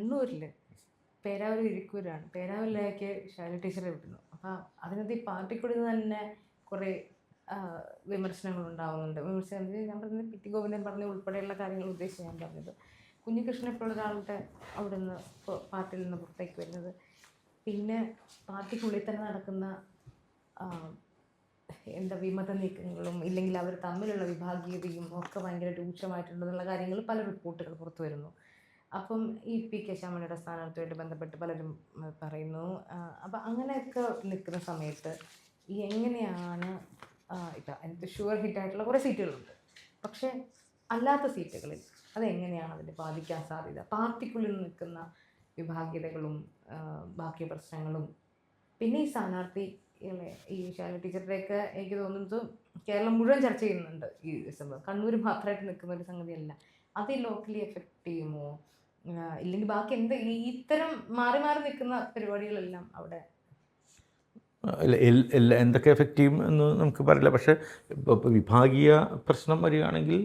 കണ്ണൂരിൽ പേരാവൂർ ഇരിക്കൂരാണ്. പേരാവൂരിലേക്ക് ശൈല ടീച്ചറെ വിടുന്നു. അപ്പം അതിനകത്ത് ഈ പാർട്ടിക്കുള്ളിൽ നിന്ന് തന്നെ കുറേ വിമർശനങ്ങൾ ഉണ്ടാകുന്നുണ്ട്. വിമർശനം ഞാൻ പറഞ്ഞത് പി ടി ഗോവിന്ദൻ പറഞ്ഞ ഉൾപ്പെടെയുള്ള കാര്യങ്ങൾ ഉദ്ദേശിച്ച് ഞാൻ പറഞ്ഞത്. കുഞ്ഞികൃഷ്ണനെ പോലുള്ള ഒരാളുടെ അവിടെ നിന്ന് പാർട്ടിയിൽ നിന്ന് പുറത്തേക്ക് വരുന്നത്, പിന്നെ പാർട്ടിക്കുള്ളിൽ തന്നെ നടക്കുന്ന എന്താ വിമത നീക്കങ്ങളും ഇല്ലെങ്കിൽ അവർ തമ്മിലുള്ള വിഭാഗീയതയും ഒക്കെ ഭയങ്കര രൂക്ഷമായിട്ടുണ്ടെന്നുള്ള കാര്യങ്ങൾ പല റിപ്പോർട്ടുകൾ പുറത്തു വരുന്നു. അപ്പം ഈ പി കെ ശ്യാമളയുടെ സ്ഥാനാർത്ഥിയുമായിട്ട് ബന്ധപ്പെട്ട് പലരും പറയുന്നു. അപ്പം അങ്ങനെയൊക്കെ നിൽക്കുന്ന സമയത്ത് എങ്ങനെയാണ് ഇപ്പം എനിക്ക് ഷുവർ ഹിറ്റായിട്ടുള്ള കുറേ സീറ്റുകളുണ്ട്, പക്ഷേ അല്ലാത്ത സീറ്റുകളിൽ അതെങ്ങനെയാണ് അതിനെ ബാധിക്കാൻ സാധ്യത? പാർട്ടിക്കുള്ളിൽ നിൽക്കുന്ന വിഭാഗീയതകളും ബാക്കി പ്രശ്നങ്ങളും, പിന്നെ ഈ സ്ഥാനാർത്ഥി ഈ ശൈല ടീച്ചറുടെയൊക്കെ എനിക്ക് തോന്നുന്നത് കേരളം മുഴുവൻ ചർച്ച ചെയ്യുന്നുണ്ട് ഈ സംഭവം. കണ്ണൂർ മാത്രമായിട്ട് നിൽക്കുന്ന ഒരു സംഗതിയല്ല. അത് ലോക്കലി എഫക്റ്റ് ചെയ്യുമോ? ഇല്ലെങ്കിൽ ബാക്കി ഇത്തരം മാറി മാറി നിൽക്കുന്ന പരിപാടികളെല്ലാം അവിടെ എന്തൊക്കെ എഫക്റ്റ് ചെയ്യും എന്ന് നമുക്ക് പറയില്ല. പക്ഷേ ഇപ്പോൾ വിഭാഗീയ പ്രശ്നം വരികയാണെങ്കിൽ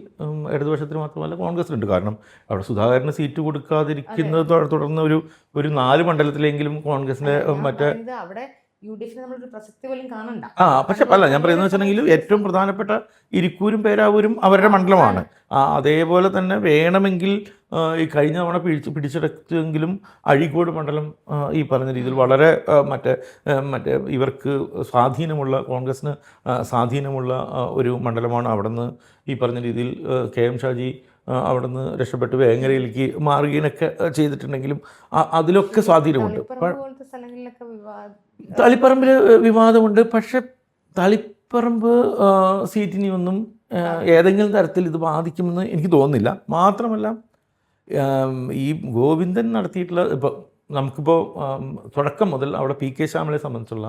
ഇടതുപക്ഷത്തിന് മാത്രമല്ല കോൺഗ്രസിനുണ്ട്. കാരണം അവിടെ സുധാകരന് സീറ്റ് കൊടുക്കാതിരിക്കുന്നത് തുടർന്ന് ഒരു 4 മണ്ഡലത്തിലെങ്കിലും കോൺഗ്രസിൻ്റെ മറ്റേ അവിടെ യു ഡി എഫിന് നമ്മളൊരു പ്രസക്തി പോലും കാണണ്ട. പക്ഷെ അല്ല, ഞാൻ പറയുന്നത് വെച്ചിട്ടുണ്ടെങ്കിൽ ഏറ്റവും പ്രധാനപ്പെട്ട ഇരിക്കൂരും പേരാവൂരും അവരുടെ മണ്ഡലമാണ്. അതേപോലെ തന്നെ വേണമെങ്കിൽ ഈ കഴിഞ്ഞ തവണ പിടിച്ചെടുത്തെങ്കിലും അഴീക്കോട് മണ്ഡലം ഈ പറഞ്ഞ രീതിയിൽ വളരെ മറ്റേ ഇവർക്ക് സ്വാധീനമുള്ള, കോൺഗ്രസ്സിന് സ്വാധീനമുള്ള ഒരു മണ്ഡലമാണ്. അവിടെ നിന്ന് ഈ പറഞ്ഞ രീതിയിൽ കെ എം ഷാജി അവിടെ നിന്ന് രക്ഷപ്പെട്ട് വേങ്ങരയിലേക്ക് മാറുകയൊക്കെ ചെയ്തിട്ടുണ്ടെങ്കിലും അതിലൊക്കെ സ്വാധീനമുണ്ട്. തളിപ്പറമ്പിൽ വിവാദമുണ്ട്. പക്ഷെ തളിപ്പറമ്പ് സീറ്റിനെയൊന്നും ഏതെങ്കിലും തരത്തിൽ ഇത് ബാധിക്കുമെന്ന് എനിക്ക് തോന്നുന്നില്ല. മാത്രമല്ല ഈ ഗോവിന്ദൻ നടത്തിയിട്ടുള്ള ഇപ്പോൾ നമുക്കിപ്പോൾ തുടക്കം മുതൽ അവിടെ പി കെ ശ്യാമളയെ സംബന്ധിച്ചുള്ള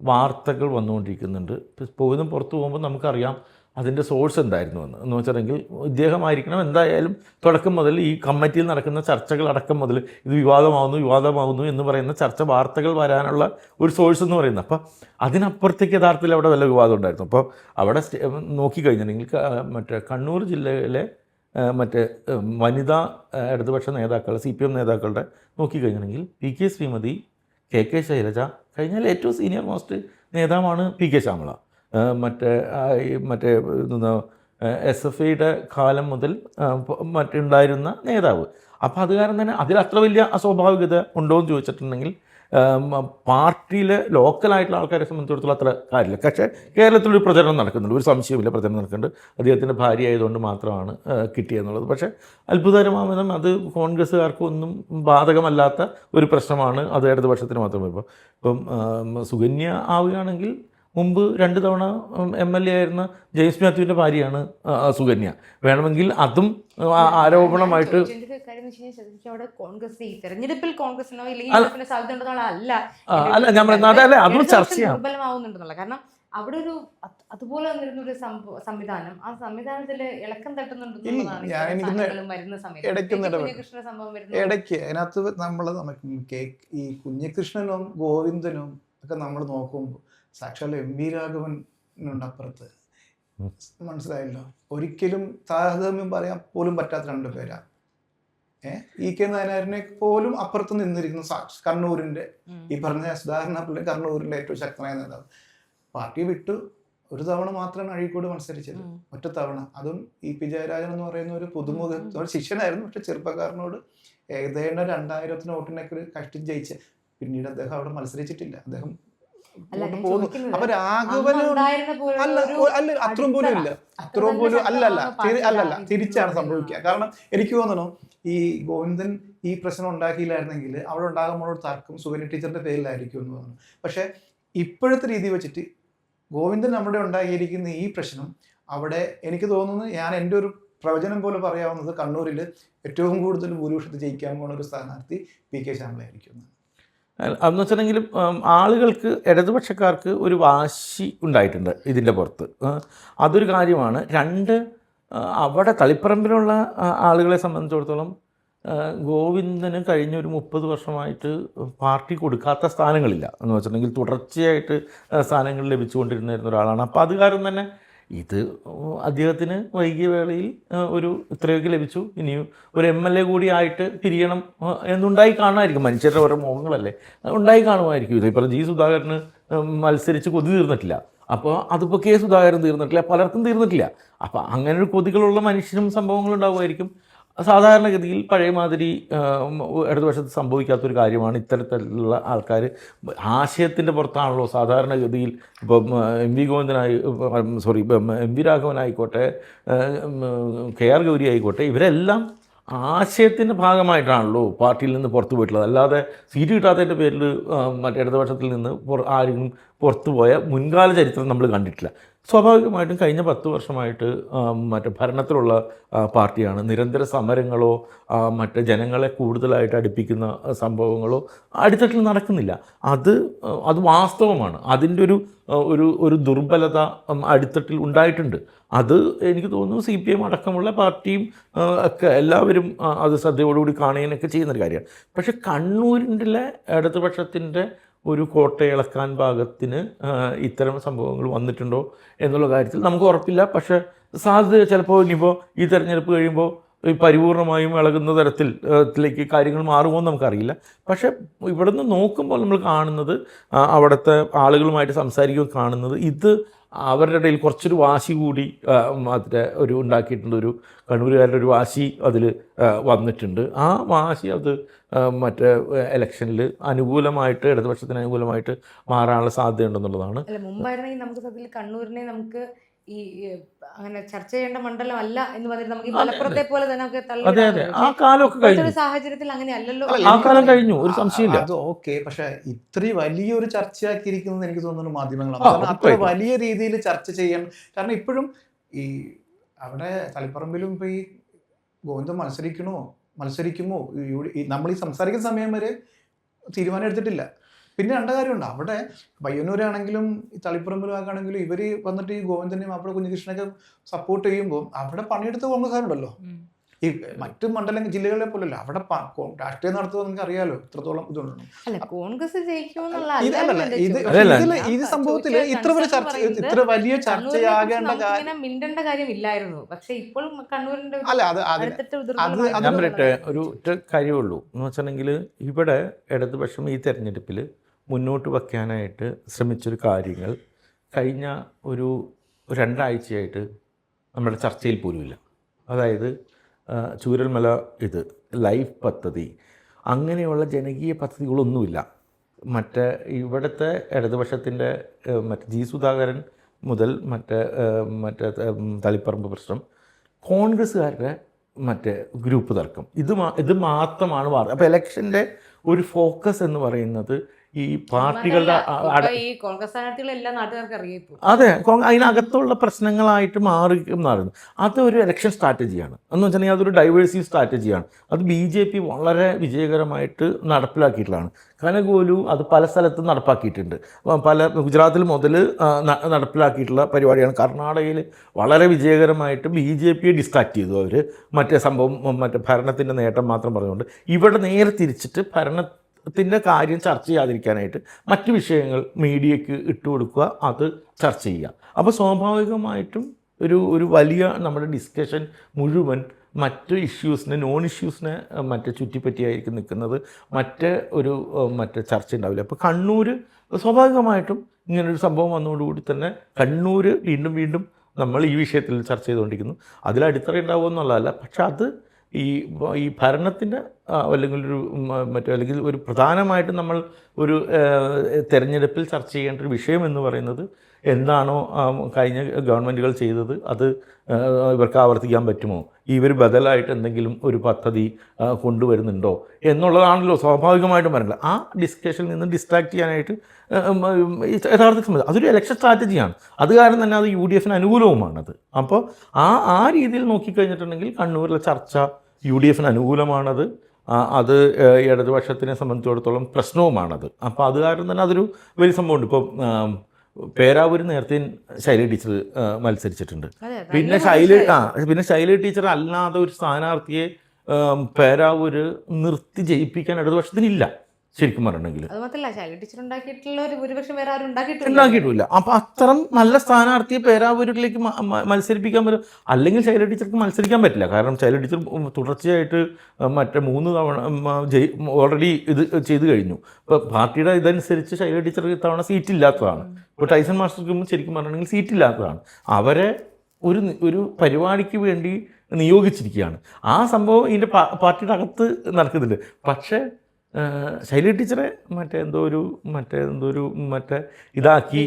വാർത്തകൾ വന്നുകൊണ്ടിരിക്കുന്നുണ്ട്. പോകുന്നതും പുറത്തു പോകുമ്പോൾ നമുക്കറിയാം അതിൻ്റെ സോഴ്സ് എന്തായിരുന്നു എന്ന് വെച്ചിട്ടുണ്ടെങ്കിൽ ഇദ്ദേഹമായിരിക്കണം എന്തായാലും തുടക്കം മുതൽ ഈ കമ്മിറ്റിയിൽ നടക്കുന്ന ചർച്ചകളടക്കം മുതൽ ഇത് വിവാദമാവുന്നു എന്ന് പറയുന്ന വാർത്തകൾ വരാനുള്ള ഒരു സോഴ്സ് എന്ന് പറയുന്നത്. അപ്പോൾ അതിനപ്പുറത്തേക്ക് യഥാർത്ഥത്തിൽ അവിടെ വല്ല വിവാദം ഉണ്ടായിരുന്നു. അപ്പോൾ അവിടെ നോക്കിക്കഴിഞ്ഞിട്ടുണ്ടെങ്കിൽ മറ്റേ കണ്ണൂർ ജില്ലയിലെ മറ്റേ വനിതാ ഇടതുപക്ഷ നേതാക്കൾ, CPM നേതാക്കളുടെ നോക്കിക്കഴിഞ്ഞിട്ടുണ്ടെങ്കിൽ P K Sreemathi, KK Shailaja, കഴിഞ്ഞാൽ ഏറ്റവും സീനിയർ മോസ്റ്റ് നേതാവാണ് പി കെ ശ്യാമള. മറ്റേ SFIയുടെ കാലം മുതൽ മറ്റുണ്ടായിരുന്ന നേതാവ്. അപ്പോൾ അത് കാരണം തന്നെ അതിൽ അത്ര വലിയ അസ്വാഭാവികത ഉണ്ടോ എന്ന് ചോദിച്ചിട്ടുണ്ടെങ്കിൽ പാർട്ടിയിലെ ലോക്കലായിട്ടുള്ള ആൾക്കാരെ സംബന്ധിച്ചിടത്തോളം അത്ര കാര്യമില്ല. പക്ഷേ കേരളത്തിലൊരു പ്രചരണം നടക്കുന്നുണ്ട്, ഒരു സംശയമില്ല പ്രചരണം നടക്കുന്നുണ്ട്. അദ്ദേഹത്തിൻ്റെ ഭാര്യ ആയതുകൊണ്ട് മാത്രമാണ് കിട്ടിയെന്നുള്ളത്. പക്ഷേ അത്ഭുതകരമാകുന്ന അത് കോൺഗ്രസ്സുകാർക്കൊന്നും ബാധകമല്ലാത്ത ഒരു പ്രശ്നമാണ്. അത് ഇടതുപക്ഷത്തിന് മാത്രമേ. ഇപ്പം സുകന്യ ആവുകയാണെങ്കിൽ മുമ്പ് 2 തവണ MLA ആയിരുന്ന ജെയിംസ് മാത്യുവിൻ്റെ ഭാര്യയാണ് സുകന്യ. വേണമെങ്കിൽ അതും ആരോപണമായിട്ട് അല്ല ഞാൻ പറയുന്നത് അതല്ല, അതും ചർച്ചയാണ്. കാരണം അവിടെ ഒരു അതുപോലെ വന്നിരുന്ന ഒരു സംവിധാനം, ആ സംവിധാനത്തിൽ ഇളക്കം തട്ടുന്നുണ്ടെന്നുള്ളതാണ് ഇടയ്ക്ക് അതിനകത്ത് ഈ കുഞ്ഞികൃഷ്ണനും ഗോവിന്ദനും ഒക്കെ നമ്മൾ നോക്കുമ്പോൾ സാക്ഷാൽ MV രാഘവനുണ്ട് അപ്പുറത്ത്. മനസ്സിലായല്ലോ. ഒരിക്കലും താരതമ്യം പറയാൻ പോലും പറ്റാത്ത 2 പേരാണ്. EK നായനാരിനെ പോലും അപ്പുറത്ത് നിന്നിരിക്കുന്ന കണ്ണൂരിന്റെ ഈ പറഞ്ഞ സുധാകരനെ പോലെ കണ്ണൂരിന്റെ ഏറ്റവും ശക്തനായ നേതാവ്. പാർട്ടി വിട്ടു ഒരു തവണ മാത്രമാണ് അഴീക്കോട് മത്സരിച്ചത്, ഒറ്റ തവണ. അതും EP ജയരാജൻ എന്ന് പറയുന്ന ഒരു പുതുമുഖ ശിഷ്യനായിരുന്നു. പക്ഷെ ചെറുപ്പക്കാരനോട് ഏകദേശം 2000 വോട്ടിനൊക്കെ കഷ്ടി ജയിച്ച് പിന്നീട് അദ്ദേഹം അവിടെ മത്സരിച്ചിട്ടില്ല. അദ്ദേഹം അപ്പൊ രാഘവന് അത്രയും പോലും ഇല്ല, അത്രയും പോലും അല്ലല്ല തിരിച്ചാണ് സംഭവിക്കുക. കാരണം എനിക്ക് തോന്നണു ഈ ഗോവിന്ദൻ ഈ പ്രശ്നം ഉണ്ടാക്കിയില്ലായിരുന്നെങ്കിൽ അവിടെ ഉണ്ടാകുമ്പോൾ തർക്കം സുകന്യ ടീച്ചറിന്റെ പേരിലായിരിക്കും എന്ന് തോന്നുന്നു. പക്ഷെ ഇപ്പോഴത്തെ രീതി വെച്ചിട്ട് ഗോവിന്ദൻ നമ്മുടെ ഉണ്ടാക്കിയിരിക്കുന്ന ഈ പ്രശ്നം അവിടെ എനിക്ക് തോന്നുന്നു, ഞാൻ എൻ്റെ ഒരു പ്രവചനം പോലെ പറയാവുന്നത് കണ്ണൂരിൽ ഏറ്റവും കൂടുതൽ ഭൂരിപക്ഷത്തിൽ ജയിക്കാൻ പോകുന്ന ഒരു സ്ഥാനാർത്ഥി PK ശ്യാമളയായിരിക്കും. അതെന്ന് വെച്ചിട്ടുണ്ടെങ്കിലും ആളുകൾക്ക്, ഇടതുപക്ഷക്കാർക്ക് ഒരു വാശി ഉണ്ടായിട്ടുണ്ട് ഇതിൻ്റെ പുറത്ത്. അതൊരു കാര്യമാണ്. 2, അവിടെ തളിപ്പറമ്പിലുള്ള ആളുകളെ സംബന്ധിച്ചിടത്തോളം ഗോവിന്ദന് കഴിഞ്ഞ ഒരു 30 വർഷമായിട്ട് പാർട്ടി കൊടുക്കാത്ത സ്ഥാനങ്ങളില്ല എന്ന് വെച്ചിട്ടുണ്ടെങ്കിൽ തുടർച്ചയായിട്ട് സ്ഥാനങ്ങൾ ലഭിച്ചുകൊണ്ടിരുന്ന ഒരാളാണ്. അപ്പോൾ അത് കാരണം തന്നെ ഇത് അദ്ദേഹത്തിന് വൈകിയ വേളയിൽ ഒരു ഇത്രയൊക്കെ ലഭിച്ചു, ഇനിയും ഒരു MLA കൂടി ആയിട്ട് പിരിയണം എന്നുണ്ടായി കാണുമായിരിക്കും. മനുഷ്യരുടെ ഓരോ മോഹങ്ങളല്ലേ, ഉണ്ടായി കാണുമായിരിക്കും. ഇതിപ്പോൾ G. സുധാകരന് മത്സരിച്ച് കൊതി തീർന്നിട്ടില്ല, അപ്പോൾ അതിപ്പോൾ K. സുധാകരൻ തീർന്നിട്ടില്ല, പലർക്കും തീർന്നിട്ടില്ല. അപ്പോൾ അങ്ങനെ ഒരു കൊതികളുള്ള മനുഷ്യരും സംഭവങ്ങളും ഉണ്ടാവുമായിരിക്കും. സാധാരണഗതിയിൽ പഴയ മാതിരി ഇടതുപക്ഷത്ത് സംഭവിക്കാത്തൊരു കാര്യമാണ്. ഇത്തരത്തിലുള്ള ആൾക്കാർ ആശയത്തിൻ്റെ പുറത്താണല്ലോ സാധാരണഗതിയിൽ. ഇപ്പം MV ഗോവിന്ദനായി MV രാഘവനായിക്കോട്ടെ, KR ഗൗരി ആയിക്കോട്ടെ, ഇവരെല്ലാം ആശയത്തിൻ്റെ ഭാഗമായിട്ടാണല്ലോ പാർട്ടിയിൽ നിന്ന് പുറത്തു പോയിട്ടുള്ളത്. അല്ലാതെ സീറ്റ് കിട്ടാത്തതിൻ്റെ പേരിൽ മറ്റേ ഇടതുപക്ഷത്തിൽ നിന്ന് ആരും പുറത്തു പോയ മുൻകാല ചരിത്രം നമ്മൾ കണ്ടിട്ടില്ല. സ്വാഭാവികമായിട്ടും കഴിഞ്ഞ 10 വർഷമായിട്ട് മറ്റേ ഭരണത്തിലുള്ള പാർട്ടിയാണ്. നിരന്തര സമരങ്ങളോ മറ്റ് ജനങ്ങളെ കൂടുതലായിട്ട് അടുപ്പിക്കുന്ന സംഭവങ്ങളോ അടിത്തട്ടിൽ നടക്കുന്നില്ല. അത് വാസ്തവമാണ്. അതിൻ്റെ ഒരു ദുർബലത അടിത്തട്ടിൽ ഉണ്ടായിട്ടുണ്ട്. അത് എനിക്ക് തോന്നുന്നു CPM അടക്കമുള്ള പാർട്ടിയും ഒക്കെ എല്ലാവരും അത് ശ്രദ്ധയോടുകൂടി കാണുകയൊക്കെ ചെയ്യുന്നൊരു കാര്യമാണ്. പക്ഷേ കണ്ണൂരിൻ്റെ ഇടതുപക്ഷത്തിൻ്റെ ഒരു കോട്ടയിളക്കാൻ പാകത്തിന് ഇത്തരം സംഭവങ്ങൾ വന്നിട്ടുണ്ടോ എന്നുള്ള കാര്യത്തിൽ നമുക്ക് ഉറപ്പില്ല. പക്ഷേ സാധ്യത ചിലപ്പോൾ ഇനിയിപ്പോൾ ഈ തെരഞ്ഞെടുപ്പ് കഴിയുമ്പോൾ പരിപൂർണമായും ഇളകുന്ന തരത്തിലേക്ക് കാര്യങ്ങൾ മാറുമോ എന്ന് നമുക്കറിയില്ല. പക്ഷേ ഇവിടെ നിന്ന് നോക്കുമ്പോൾ നമ്മൾ കാണുന്നത്, അവിടുത്തെ ആളുകളുമായിട്ട് സംസാരിക്കുമ്പോൾ കാണുന്നത്, ഇത് അവരുടെ ഇടയിൽ കുറച്ചൊരു വാശി കൂടി അതിൻ്റെ ഉണ്ടാക്കിയിട്ടുണ്ട്. കണ്ണൂരുകാരുടെ ഒരു വാശി അതിൽ വന്നിട്ടുണ്ട്. ആ വാശി അത് മറ്റേ ഇലക്ഷനിൽ അനുകൂലമായിട്ട്, ഇടതുപക്ഷത്തിന് അനുകൂലമായിട്ട് മാറാനുള്ള സാധ്യതയുണ്ടെന്നുള്ളതാണ്. അല്ല, മുമ്പായിരുന്നെങ്കിൽ നമുക്ക് സത്യത്തിൽ കണ്ണൂരിനെ നമുക്ക് ഈ അങ്ങനെ ചർച്ച ചെയ്യേണ്ട മണ്ഡലം അല്ല എന്ന് പറഞ്ഞിട്ട് നമുക്ക് ഈ മലപ്പുറത്തെ പോലെ തന്നെ നമുക്ക് അതെ അതെ ആ കാലമൊക്കെ കഴിഞ്ഞു. സാഹചര്യത്തിൽ അങ്ങനെ അല്ലല്ലോ, ആ കാലം കഴിഞ്ഞു, ഒരു സംശയമില്ല. അത് ഓക്കെ. പക്ഷെ ഇത്രയും വലിയൊരു ചർച്ചയാക്കിയിരിക്കുന്നത് എനിക്ക് തോന്നുന്നു മാധ്യമങ്ങളാണ്. കാരണം അത്ര വലിയ രീതിയിൽ ചർച്ച ചെയ്യാൻ, കാരണം ഇപ്പോഴും ഈ അവിടെ തളിപ്പറമ്പിലും ഇപ്പോൾ ഈ ഗോവിന്ദൻ മത്സരിക്കുമോ നമ്മൾ ഈ സംസാരിക്കുന്ന സമയം വരെ തീരുമാനം എടുത്തിട്ടില്ല. പിന്നെ രണ്ട് കാര്യമുണ്ട്, അവിടെ പയ്യന്നൂരാണെങ്കിലും ഈ തളിപ്പറമ്പിലും ആക്കുകയാണെങ്കിലും ഇവർ വന്നിട്ട് ഈ ഗോവിന്ദനെയും അവിടെ കുഞ്ഞികൃഷ്ണനൊക്കെ സപ്പോർട്ട് ചെയ്യുമ്പോൾ അവിടെ പണിയെടുത്ത കോൺഗ്രസ്സുകാരുണ്ടല്ലോ. ഈ മറ്റു ജില്ലകളെ പോലല്ല, അവിടെ രാഷ്ട്രീയം നടത്തുക നിങ്ങൾക്ക് അറിയാലോ എത്രത്തോളം ഇതുണ്ട്. ഇത് സംഭവത്തിൽ ഇത്ര വലിയ ചർച്ചയാകേണ്ട കാര്യമില്ലായിരുന്നു. പക്ഷെ ഇപ്പോൾ കണ്ണൂരിന്റെ ഞാൻ പറയട്ടെ, ഒരു ഒറ്റ കാര്യമുള്ളൂ എന്ന് വെച്ചിട്ടുണ്ടെങ്കിൽ, ഇവിടെ ഇടതുപക്ഷം ഈ തെരഞ്ഞെടുപ്പിൽ മുന്നോട്ട് വയ്ക്കാനായിട്ട് ശ്രമിച്ചൊരു കാര്യങ്ങൾ കഴിഞ്ഞ ഒരു 2 ആഴ്ചയായിട്ട് നമ്മുടെ ചർച്ചയിൽ പോലുമില്ല. അതായത് ചൂരൽമല ലൈഫ് പദ്ധതി, അങ്ങനെയുള്ള ജനകീയ പദ്ധതികളൊന്നുമില്ല. ഇവിടുത്തെ ഇടതുപക്ഷത്തിൻ്റെ G. സുധാകരൻ മുതൽ മറ്റേ തളിപ്പറമ്പ് പ്രശ്നം, കോൺഗ്രസ്സുകാരുടെ ഗ്രൂപ്പ് തർക്കം, ഇത് മാത്രമാണ് വാർത്ത. അപ്പോൾ ഇലക്ഷൻ്റെ ഒരു ഫോക്കസ് എന്ന് പറയുന്നത് ഈ പാർട്ടികളുടെ അതെ അതിനകത്തുള്ള പ്രശ്നങ്ങളായിട്ട് മാറുന്നു. അതൊരു ഇലക്ഷൻ സ്ട്രാറ്റജിയാണ് എന്ന് വെച്ചിട്ടുണ്ടെങ്കിൽ, അതൊരു ഡൈവേഴ്സീവ് സ്ട്രാറ്റജിയാണ്. അത് BJP വളരെ വിജയകരമായിട്ട് നടപ്പിലാക്കിയിട്ടുള്ളതാണ്. കനകോലു അത് പല സ്ഥലത്തും നടപ്പാക്കിയിട്ടുണ്ട്. ഗുജറാത്തിൽ മുതൽ നടപ്പിലാക്കിയിട്ടുള്ള പരിപാടിയാണ്. കർണാടകയിൽ വളരെ വിജയകരമായിട്ട് BJPയെ ഡിസ്ട്രാക്ട് ചെയ്തു അവർ. ഭരണത്തിൻ്റെ നേട്ടം മാത്രം പറഞ്ഞുകൊണ്ട് ഇവിടെ നേരെ തിരിച്ചിട്ട് ഭരണത്തിൻ്റെ കാര്യം ചർച്ച ചെയ്യാതിരിക്കാനായിട്ട് മറ്റ് വിഷയങ്ങൾ മീഡിയയ്ക്ക് ഇട്ടുകൊടുക്കുക, അത് ചർച്ച ചെയ്യുക. അപ്പോൾ സ്വാഭാവികമായിട്ടും ഒരു വലിയ നമ്മുടെ ഡിസ്കഷൻ മുഴുവൻ മറ്റ് ഇഷ്യൂസിനെ, നോൺ ഇഷ്യൂസിനെ ചുറ്റിപ്പറ്റിയായിരിക്കും നിൽക്കുന്നത്. മറ്റ് ചർച്ച ഉണ്ടാവില്ല. അപ്പോൾ കണ്ണൂർ സ്വാഭാവികമായിട്ടും ഇങ്ങനൊരു സംഭവം വന്നതോടുകൂടി തന്നെ കണ്ണൂർ വീണ്ടും നമ്മൾ ഈ വിഷയത്തിൽ ചർച്ച ചെയ്തുകൊണ്ടിരിക്കുന്നു. അതിൽ അടിത്തറ ഉണ്ടാവുമെന്നുള്ളതല്ല, പക്ഷെ അത് ഈ ഭരണത്തിൻ്റെ അല്ലെങ്കിൽ ഒരു പ്രധാനമായിട്ടും നമ്മൾ ഒരു തെരഞ്ഞെടുപ്പിൽ ചർച്ച ചെയ്യേണ്ട ഒരു വിഷയം എന്ന് പറയുന്നത്, എന്താണോ കഴിഞ്ഞ ഗവൺമെൻറ്റുകൾ ചെയ്തത് അത് ഇവർക്ക് ആവർത്തിക്കാൻ പറ്റുമോ, ഇവർ ബദലായിട്ട് എന്തെങ്കിലും ഒരു പദ്ധതി കൊണ്ടുവരുന്നുണ്ടോ എന്നുള്ളതാണല്ലോ സ്വാഭാവികമായിട്ടും പറയുന്നത്. ആ ഡിസ്കഷനിൽ നിന്ന് ഡിസ്ട്രാക്ട് ചെയ്യാനായിട്ട് യഥാർത്ഥത്തിൽ സംബന്ധിച്ച് അതൊരു ഇലക്ഷൻ സ്ട്രാറ്റജിയാണ്. അത് കാരണം തന്നെ അത് UDFന് അനുകൂലവുമാണത്. അപ്പോൾ ആ രീതിയിൽ നോക്കിക്കഴിഞ്ഞിട്ടുണ്ടെങ്കിൽ കണ്ണൂരിലെ ചർച്ച UDFന് അനുകൂലമാണത്. അത് ഇടതുപക്ഷത്തിനെ സംബന്ധിച്ചിടത്തോളം പ്രശ്നവുമാണത്. അപ്പോൾ അത് കാരണം തന്നെ അതൊരു വലിയ സംഭവമുണ്ട്. ഇപ്പോൾ പേരാവൂർ നേരത്തെ ശൈലജ ടീച്ചർ മത്സരിച്ചിട്ടുണ്ട്. പിന്നെ ശൈലജ ടീച്ചർ അല്ലാതെ ഒരു സ്ഥാനാർത്ഥിയെ പേരാവൂർ നിർത്തി ജയിപ്പിക്കാൻ ഇടതുപക്ഷത്തിനില്ല. ശരിക്കും പറഞ്ഞിട്ടുണ്ടെങ്കിൽ. അത് മാത്രമല്ല ശൈല ടീച്ചർ ഉണ്ടാക്കിയിട്ടുള്ള ഒരു ഭൂരിപക്ഷം വേറെ ആരും ഉണ്ടാക്കിയിട്ടില്ല. ഉണ്ടാക്കിയിട്ടില്ല. അപ്പം അത്തരം നല്ല സ്ഥാനാർത്ഥിയെ പേരാവൂരിലേക്ക് മത്സരിപ്പിക്കാൻ പറ്റും. അല്ലെങ്കിൽ ശൈല ടീച്ചർക്ക് മത്സരിക്കാൻ പറ്റില്ല. കാരണം ശൈല ടീച്ചർ തുടർച്ചയായിട്ട് മറ്റേ 3 തവണ ഓൾറെഡി ഇത് ചെയ്ത് കഴിഞ്ഞു. ഇപ്പോൾ പാർട്ടിയുടെ ഇതനുസരിച്ച് ശൈല ടീച്ചർക്ക് ഇത്തവണ സീറ്റില്ലാത്തതാണ്. ഇപ്പോൾ ടൈസൺ മാസ്റ്റർക്കും ശരിക്കും പറഞ്ഞിട്ടുണ്ടെങ്കിൽ സീറ്റില്ലാത്തതാണ്. അവരെ ഒരു പരിപാടിക്ക് വേണ്ടി നിയോഗിച്ചിരിക്കുകയാണ്. ആ സംഭവം ഇതിൻ്റെ പാർട്ടിയുടെ അകത്ത് നടക്കുന്നുണ്ട്. പക്ഷേ ശൈല ടീച്ചറെ മറ്റേ ഇതാക്കി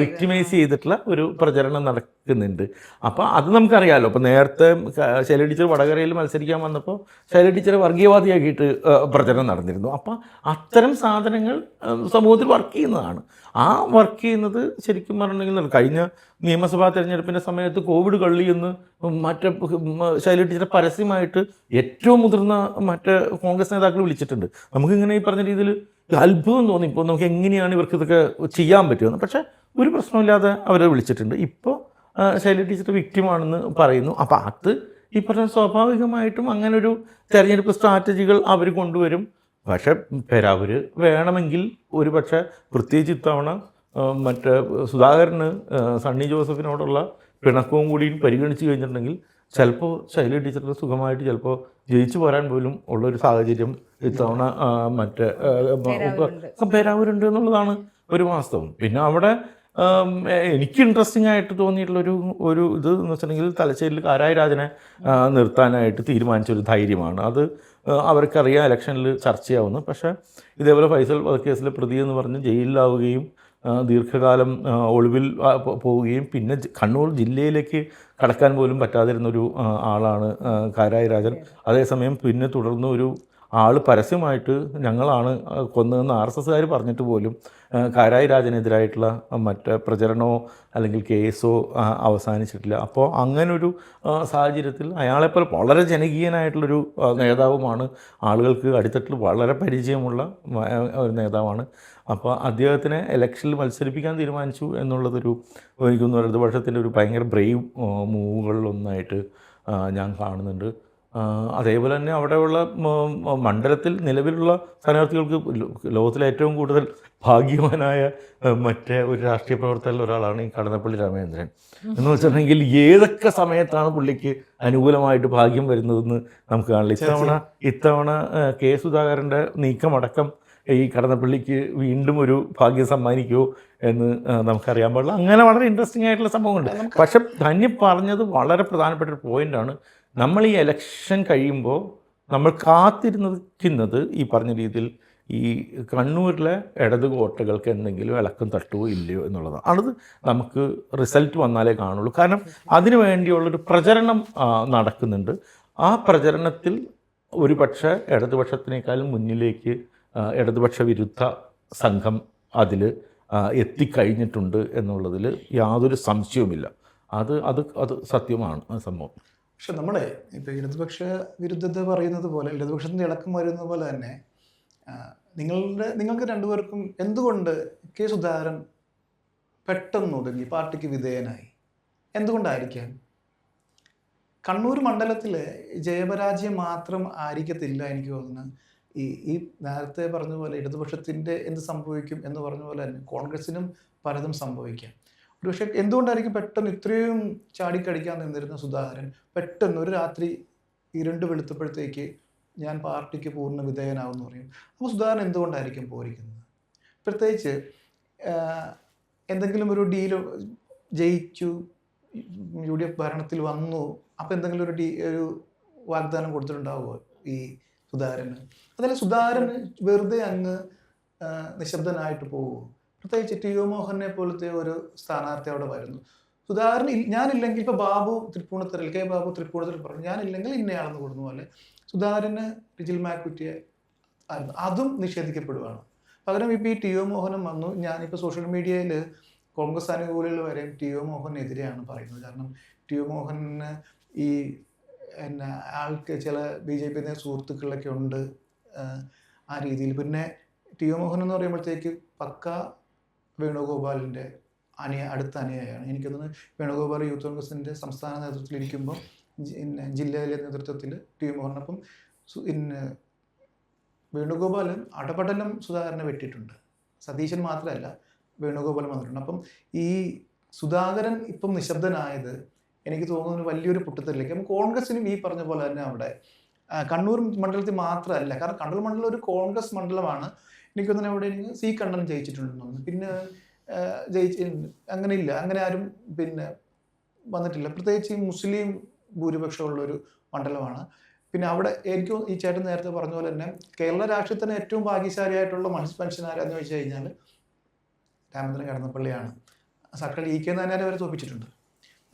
വിക്ടിമൈസ് ചെയ്തിട്ടുള്ള ഒരു പ്രചരണം നടക്കുന്നുണ്ട്. അപ്പോൾ അത് നമുക്കറിയാമല്ലോ. അപ്പോൾ നേരത്തെ ശൈല ടീച്ചർ വടകരയിൽ മത്സരിക്കാൻ വന്നപ്പോൾ ശൈല ടീച്ചറെ വർഗീയവാദിയാക്കിയിട്ട് പ്രചരണം നടന്നിരുന്നു. അപ്പോൾ അത്തരം സാധനങ്ങൾ സമൂഹത്തിൽ വർക്ക് ചെയ്യുന്നതാണ്. ആ വർക്ക് ചെയ്യുന്നത് ശരിക്കും പറഞ്ഞിട്ടുണ്ടെങ്കിൽ കഴിഞ്ഞ നിയമസഭാ തെരഞ്ഞെടുപ്പിൻ്റെ സമയത്ത് കോവിഡ് കള്ളി എന്ന് മറ്റേ ശൈല ടീച്ചറെ പരസ്യമായിട്ട് ഏറ്റവും മുതിർന്ന മറ്റേ കോൺഗ്രസ് നേതാക്കൾ വിളിച്ചിട്ടുണ്ട്. നമുക്കിങ്ങനെ ഈ പറഞ്ഞ രീതിയിൽ അത്ഭുതം തോന്നി. ഇപ്പോൾ നമുക്ക് എങ്ങനെയാണ് ഇവർക്ക് ഇതൊക്കെ ചെയ്യാൻ പറ്റുമെന്ന്. പക്ഷേ ഒരു പ്രശ്നമില്ലാതെ അവരെ വിളിച്ചിട്ടുണ്ട്. ഇപ്പോൾ ശൈല ടീച്ചർ വിക്റ്റിമാണെന്ന് പറയുന്നു. അപ്പോൾ അത് ഈ പറഞ്ഞ സ്വാഭാവികമായിട്ടും അങ്ങനൊരു തെരഞ്ഞെടുപ്പ് സ്ട്രാറ്റജികൾ അവർ കൊണ്ടുവരും. പക്ഷേ പേരാവൂർ വേണമെങ്കിൽ ഒരു പക്ഷേ പ്രത്യേകിച്ച് ഇത്തവണ മറ്റേ സുധാകരന് സണ്ണി ജോസഫിനോടുള്ള പിണക്കവും കൂടിയും പരിഗണിച്ച് കഴിഞ്ഞിട്ടുണ്ടെങ്കിൽ ചിലപ്പോൾ ശൈല ടീച്ചർക്ക് സുഖമായിട്ട് ചിലപ്പോൾ ജയിച്ചു പോരാൻ പോലും ഉള്ളൊരു സാഹചര്യം ഇത്തവണ മറ്റേ പേരാവൂരുണ്ട് എന്നുള്ളതാണ് ഒരു വാസ്തവം. പിന്നെ അവിടെ എനിക്ക് ഇൻട്രസ്റ്റിംഗ് ആയിട്ട് തോന്നിയിട്ടുള്ളൊരു ഇത് എന്ന് വെച്ചിട്ടുണ്ടെങ്കിൽ തലശ്ശേരിയിൽ കാരായി രാജനെ നിർത്താനായിട്ട് തീരുമാനിച്ചൊരു ധൈര്യമാണ്. അത് അവർക്കറിയാം ഇലക്ഷനിൽ ചർച്ചയാവുന്നു. പക്ഷേ ഇതേപോലെ ഫൈസൽ വധക്കേസിലെ പ്രതി എന്ന് പറഞ്ഞ് ജയിലിലാവുകയും ദീർഘകാലം ഒളിവിൽ പോവുകയും പിന്നെ കണ്ണൂർ ജില്ലയിലേക്ക് കടക്കാൻ പോലും പറ്റാതിരുന്നൊരു ആളാണ് കാരായി രാജൻ. അതേസമയം പിന്നെ തുടർന്ന് ഒരു ആൾ പരസ്യമായിട്ട് ഞങ്ങളാണ് കൊന്നതെന്ന് RSSകാർ പറഞ്ഞിട്ട് പോലും കാരായി രാജനെതിരായിട്ടുള്ള മറ്റേ പ്രചരണമോ അല്ലെങ്കിൽ കേസോ അവസാനിച്ചിട്ടില്ല. അപ്പോൾ അങ്ങനൊരു സാഹചര്യത്തിൽ അയാളെപ്പോലെ വളരെ ജനകീയനായിട്ടുള്ളൊരു നേതാവുമാണ്. ആളുകൾക്ക് അടിത്തട്ടിൽ വളരെ പരിചയമുള്ള ഒരു നേതാവാണ്. അപ്പോൾ അദ്ദേഹത്തിനെ ഇലക്ഷനിൽ മത്സരിപ്പിക്കാൻ തീരുമാനിച്ചു എന്നുള്ളതൊരു എനിക്കൊന്ന് ഇടതുപക്ഷത്തിൻ്റെ ഒരു ഭയങ്കര ബ്രേവ് മൂവുകളിലൊന്നായിട്ട് ഞാൻ കാണുന്നുണ്ട്. അതേപോലെ തന്നെ അവിടെയുള്ള മണ്ഡലത്തിൽ നിലവിലുള്ള സ്ഥാനാർത്ഥികൾക്ക് ലോകത്തിലെ ഏറ്റവും കൂടുതൽ ഭാഗ്യവാനായ മറ്റേ ഒരു രാഷ്ട്രീയ പ്രവർത്തകരിൽ ഒരാളാണ് ഈ കടന്നപ്പള്ളി രാമചന്ദ്രൻ. എന്ന് വെച്ചിട്ടുണ്ടെങ്കിൽ ഏതൊക്കെ സമയത്താണ് പുള്ളിക്ക് അനുകൂലമായിട്ട് ഭാഗ്യം വരുന്നതെന്ന് നമുക്ക് കാണില്ല. ഇത്തവണ കെ സുധാകരൻ്റെ നീക്കമടക്കം ഈ കടന്നപ്പള്ളിക്ക് വീണ്ടും ഒരു ഭാഗ്യം സമ്മാനിക്കുമോ എന്ന് നമുക്കറിയാൻ പാടില്ല. അങ്ങനെ വളരെ ഇൻട്രസ്റ്റിംഗ് ആയിട്ടുള്ള സംഭവമുണ്ട്. പക്ഷെ ധന്യ പറഞ്ഞത് വളരെ പ്രധാനപ്പെട്ട ഒരു പോയിൻ്റാണ്. നമ്മൾ ഈ എലക്ഷൻ കഴിയുമ്പോൾ നമ്മൾ കാത്തിരുന്നിരിക്കുന്നത് ഈ പറഞ്ഞ രീതിയിൽ ഈ കണ്ണൂരിലെ ഇടത് വോട്ടുകൾക്ക് എന്തെങ്കിലും ഇളക്കം തട്ടുമോ ഇല്ലയോ എന്നുള്ളതാണ്. അത് നമുക്ക് റിസൾട്ട് വന്നാലേ കാണുള്ളൂ. കാരണം അതിനു വേണ്ടിയുള്ളൊരു പ്രചരണം നടക്കുന്നുണ്ട്. ആ പ്രചരണത്തിൽ ഒരു പക്ഷേ ഇടതുപക്ഷത്തിനേക്കാളും മുന്നിലേക്ക് ഇടതുപക്ഷ വിരുദ്ധ സംഘം അതിൽ എത്തിക്കഴിഞ്ഞിട്ടുണ്ട് എന്നുള്ളതിൽ യാതൊരു സംശയവുമില്ല. അത് അത് അത് സത്യമാണ് ആ സംഭവം. പക്ഷെ നമ്മളെ ഇപ്പോൾ ഇടതുപക്ഷ വിരുദ്ധത പറയുന്നത് പോലെ ഇടതുപക്ഷത്തിൻ്റെ ഇളക്കം വരുന്നത് പോലെ തന്നെ നിങ്ങൾക്ക് രണ്ടുപേർക്കും എന്തുകൊണ്ട് കെ സുധാകരൻ പെട്ടെന്ന് ഒതുങ്ങി പാർട്ടിക്ക് വിധേയനായി? എന്തുകൊണ്ടായിരിക്കാം? കണ്ണൂർ മണ്ഡലത്തിൽ ജയപരാജയം മാത്രം ആയിരിക്കത്തില്ല എനിക്ക് തോന്നുന്നത്. ഈ നേരത്തെ പറഞ്ഞ പോലെ ഇടതുപക്ഷത്തിൻ്റെ എന്ത് സംഭവിക്കും എന്ന് പറഞ്ഞ പോലെ തന്നെ കോൺഗ്രസിനും പലതും സംഭവിക്കാം. ഒരു പക്ഷേ എന്തുകൊണ്ടായിരിക്കും പെട്ടെന്ന് ഇത്രയും ചാടിക്കടിക്കാൻ നിന്നിരുന്ന സുധാകരൻ പെട്ടെന്ന് ഒരു രാത്രി ഇരുണ്ട് വെളുത്തപ്പോഴത്തേക്ക് ഞാൻ പാർട്ടിക്ക് പൂർണ്ണ വിധേയനാവെന്ന് പറയും? അപ്പോൾ സുധാകരൻ എന്തുകൊണ്ടായിരിക്കും പോരിക്കുന്നത്? പ്രത്യേകിച്ച് എന്തെങ്കിലും ഒരു ഡീല് ജയിച്ചു, UDF ഭരണത്തിൽ വന്നു, അപ്പോൾ എന്തെങ്കിലും ഒരു വാഗ്ദാനം കൊടുത്തിട്ടുണ്ടാവുമോ ഈ സുധാകരന്? അതല്ല സുധാകരൻ വെറുതെ അങ്ങ് നിശബ്ദനായിട്ട് പോകുമോ? പ്രത്യേകിച്ച് TO മോഹനെ പോലത്തെ ഒരു സ്ഥാനാർത്ഥി അവിടെ വരുന്നു. സുധാകരൻ ഞാനില്ലെങ്കിൽ ഇപ്പോൾ ബാബു തൃപ്പൂണിത്തറയിൽ കെ ബാബു തൃപ്പൂണിത്തറയിൽ പറഞ്ഞു ഞാനില്ലെങ്കിൽ ഇന്നയാളെന്ന് കൊടുക്കുന്ന പോലെ സുധാകരന് റിജിൽ മാക്കുറ്റിയെ ആയിരുന്നു, അതും നിഷേധിക്കപ്പെടുകയാണ്. പകരം ഇപ്പോൾ ഈ TO മോഹനും വന്നു. ഞാനിപ്പോൾ സോഷ്യൽ മീഡിയയിൽ കോൺഗ്രസ് അനുകൂലികൾ വരെയും TO മോഹനെതിരെയാണ് പറയുന്നത്. കാരണം TO മോഹന് ഈ ആൾക്ക് ചില BJP സുഹൃത്തുക്കളൊക്കെ ഉണ്ട് ആ രീതിയിൽ. പിന്നെ TO മോഹൻ എന്ന് പറയുമ്പോഴത്തേക്ക് പക്ക വേണുഗോപാലിൻ്റെ അടുത്ത അനുയായിയാണ്. എനിക്ക് തോന്നുന്നു വേണുഗോപാൽ യൂത്ത് കോൺഗ്രസിൻ്റെ സംസ്ഥാന നേതൃത്വത്തിലിരിക്കുമ്പോൾ ജില്ലയിലെ നേതൃത്വത്തിൽ TO മോഹനൊപ്പം വേണുഗോപാലും അടപടലം സുധാകരനെ വെട്ടിയിട്ടുണ്ട്. സതീശൻ മാത്രമല്ല, വേണുഗോപാലും വന്നിട്ടുണ്ട്. അപ്പം ഈ സുധാകരൻ ഇപ്പം നിശബ്ദനായത് എനിക്ക് തോന്നുന്നു വലിയൊരു പൊട്ടിത്തെറിലേക്ക്. അപ്പം കോൺഗ്രസിനും ഈ പറഞ്ഞ പോലെ തന്നെ അവിടെ കണ്ണൂർ മണ്ഡലത്തിൽ മാത്രമല്ല, കാരണം കണ്ണൂർ മണ്ഡലം ഒരു കോൺഗ്രസ് മണ്ഡലമാണ്. എനിക്ക് തോന്നുന്നു അവിടെ സി കണ്ണൻ ജയിച്ചിട്ടുണ്ടെന്ന് തോന്നുന്നു. പിന്നെ അങ്ങനെ ഇല്ല, അങ്ങനെ ആരും പിന്നെ വന്നിട്ടില്ല. പ്രത്യേകിച്ച് ഈ മുസ്ലിം ഭൂരിപക്ഷമുള്ളൊരു മണ്ഡലമാണ്. പിന്നെ അവിടെ എനിക്ക് ഈ ചേട്ടൻ നേരത്തെ പറഞ്ഞ പോലെ തന്നെ കേരള രാഷ്ട്രീയത്തിന് ഏറ്റവും ഭാഗ്യശാലിയായിട്ടുള്ള മനുഷ്യൻ ആരാന്ന് ചോദിച്ചു കഴിഞ്ഞാൽ രാമേന്ദ്രൻ കടന്നപ്പള്ളിയാണ്. സർക്കാർ ഇ.കെ. നായനാരെ വരെ തോപ്പിച്ചിട്ടുണ്ട്.